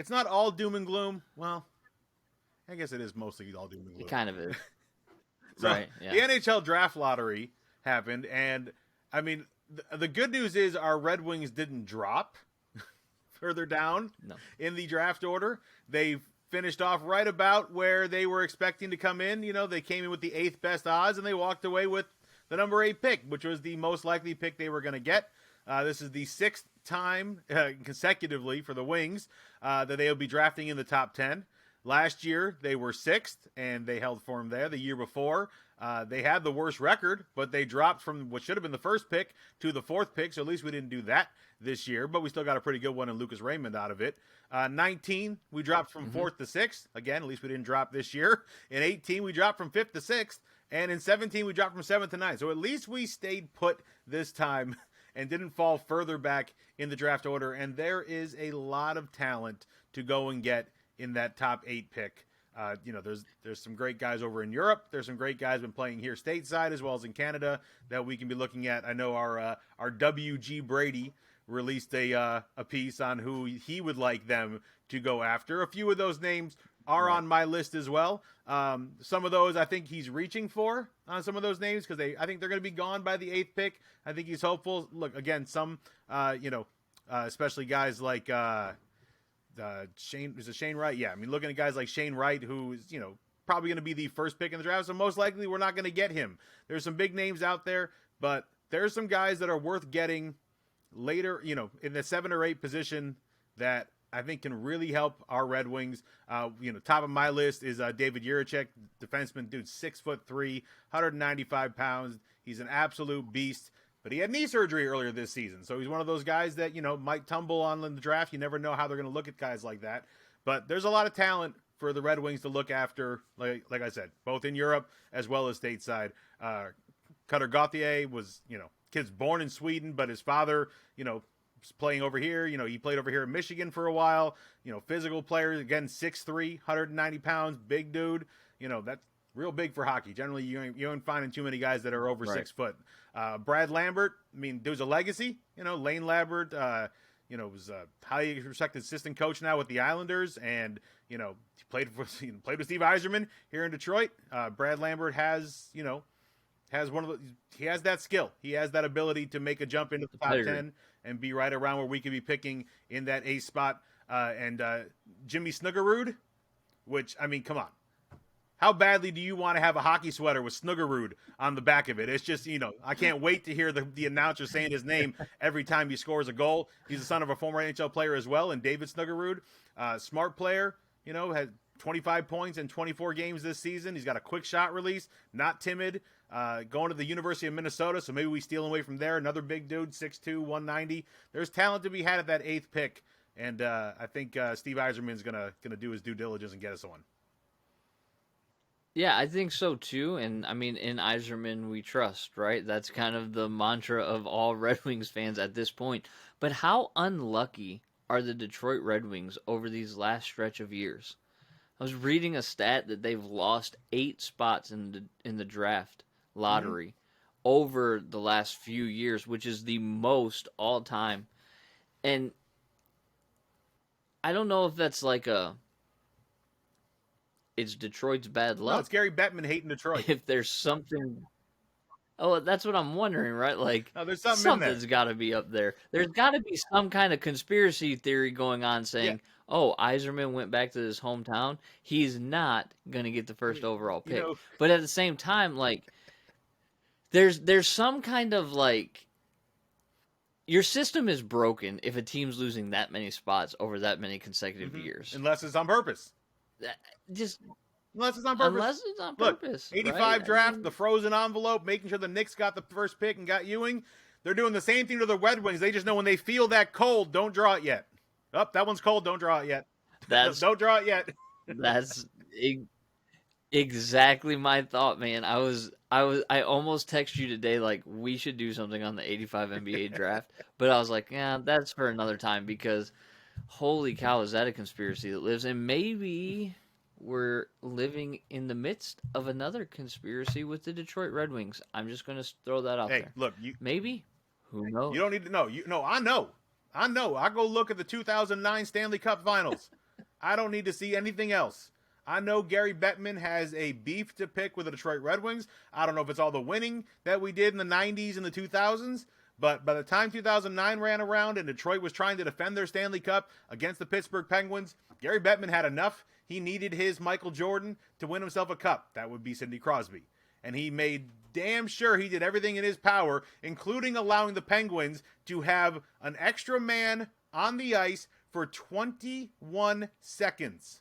it's not all doom and gloom. Well, I guess it is mostly all doom and gloom. It kind of is. So Right, yeah. the NHL Draft Lottery happened, and I mean, the good news is our Red Wings didn't drop further down in the draft order. They finished off right about where they were expecting to come in. You know, they came in with the 8th best odds, and they walked away with the number 8 pick, which was the most likely pick they were going to get. This is the 6th time consecutively for the Wings that they'll be drafting in the top 10. Last year, they were 6th, and they held firm there. The year before, they had the worst record, but they dropped from what should have been the 1st pick to the 4th pick, so at least we didn't do that this year, but we still got a pretty good one in Lucas Raymond out of it. 19, we dropped from 4th to 6th. Again, at least we didn't drop this year. In 18, we dropped from 5th to 6th, and in 17, we dropped from 7th to 9th. So at least we stayed put this time and didn't fall further back in the draft order, and there is a lot of talent to go and get in that top 8 pick. You know, there's some great guys over in Europe. There's some great guys been playing here stateside as well as in Canada that we can be looking at. I know our WG Brady released a piece on who he would like them to go after. A few of those names are on my list as well. Some of those I think he's reaching for on some of those names because I think they're going to be gone by the 8th pick. I think he's hopeful. Look, again, some especially guys like Shane Wright? Yeah, I mean, looking at guys like Shane Wright, who is, probably going to be the 1st pick in the draft, so most likely we're not going to get him. There's some big names out there, but there's some guys that are worth getting later, in the 7 or 8 position that I think can really help our Red Wings. Top of my list is David Jiricek, defenseman, dude, 6'3", 195 pounds. He's an absolute beast. But he had knee surgery earlier this season, so he's one of those guys that, might tumble on in the draft. You never know how they're going to look at guys like that. But there's a lot of talent for the Red Wings to look after, like I said, both in Europe as well as stateside. Cutter Gauthier was, kid's born in Sweden, but his father, playing over here. He played over here in Michigan for a while. Physical player, again, 6'3", 190 pounds, big dude. That's real big for hockey. Generally, you ain't finding too many guys that are over 6 foot. Brad Lambert, I mean, there's a legacy. Lane Lambert, was a highly respected assistant coach now with the Islanders, and he played with Steve Yzerman here in Detroit. Brad Lambert has he has that skill. He has that ability to make a jump into the top 10 and be right around where we could be picking in that A spot. And Jimmy Snuggerud, which, I mean, come on. How badly do you want to have a hockey sweater with Snuggerud on the back of it? It's just, I can't wait to hear the announcer saying his name every time he scores a goal. He's the son of a former NHL player as well, and David Snuggerud, smart player, had 25 points in 24 games this season. He's got a quick shot release, not timid, going to the University of Minnesota, so maybe we steal away from there. Another big dude, 6'2", 190. There's talent to be had at that 8th pick, and I think Steve Yzerman's gonna do his due diligence and get us one. Yeah, I think so too. And I mean, in Yzerman we trust, right? That's kind of the mantra of all Red Wings fans at this point. But how unlucky are the Detroit Red Wings over these last stretch of years? I was reading a stat that they've lost 8 spots in the draft lottery over the last few years, which is the most all time. And I don't know if that's like it's Detroit's bad luck. No, it's Gary Bettman hating Detroit. If there's something... Oh, that's what I'm wondering, right? Like, no, there's something's got to be up there. There's got to be some kind of conspiracy theory going on saying, oh, Yzerman went back to his hometown. He's not going to get the first overall pick. But at the same time, like, there's some kind of, like... Your system is broken if a team's losing that many spots over that many consecutive years. Unless it's on purpose. Unless it's on purpose. Look, 85 right? draft, the frozen envelope, making sure the Knicks got the first pick and got Ewing. They're doing the same thing to the Red Wings. They just know when they feel that cold, don't draw it yet. Oh, that one's cold, don't draw it yet. Don't draw it yet. That's exactly my thought, man. I almost texted you today like we should do something on the 85 NBA draft, but I was like, yeah, that's for another time because holy cow, is that a conspiracy that lives? And maybe we're living in the midst of another conspiracy with the Detroit Red Wings. I'm just going to throw that out there. Look, maybe. Who knows? You don't need to know. I know. I go look at the 2009 Stanley Cup Finals. I don't need to see anything else. I know Gary Bettman has a beef to pick with the Detroit Red Wings. I don't know if it's all the winning that we did in the 90s and the 2000s, but by the time 2009 ran around and Detroit was trying to defend their Stanley Cup against the Pittsburgh Penguins, Gary Bettman had enough. He needed his Michael Jordan to win himself a cup. That would be Sidney Crosby. And he made damn sure he did everything in his power, including allowing the Penguins to have an extra man on the ice for 21 seconds.